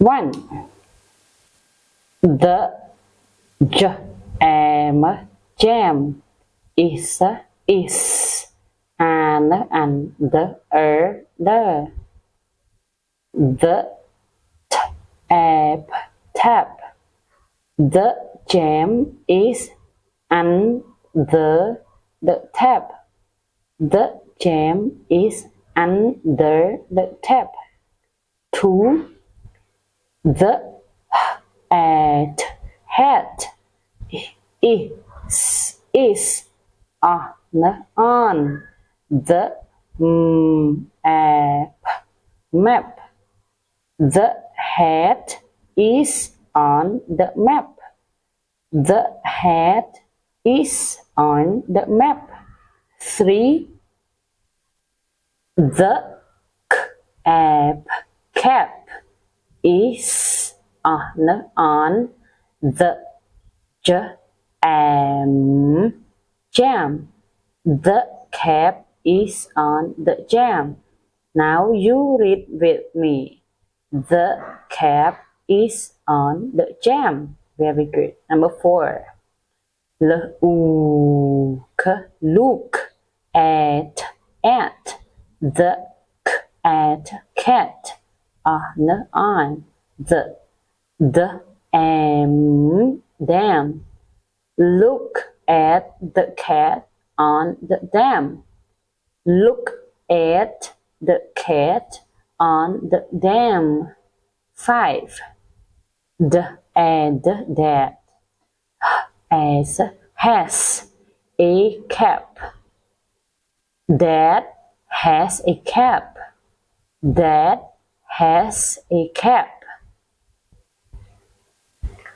1. The jam is and the tap. The jam is under the tap. The jam is under the tap. 2. The hat is on the map. The hat is on the map. The hat is on the map. 3. The cap is on the jam. The cap is on the jam. Now you read with me. The cap is on the jam. Very good. Number 4. Look at the cat on the dam. Look at the cat on the dam. Look at the cat on the dam. 5. Dad has a cap. Dad has a cap. Dad has a cap.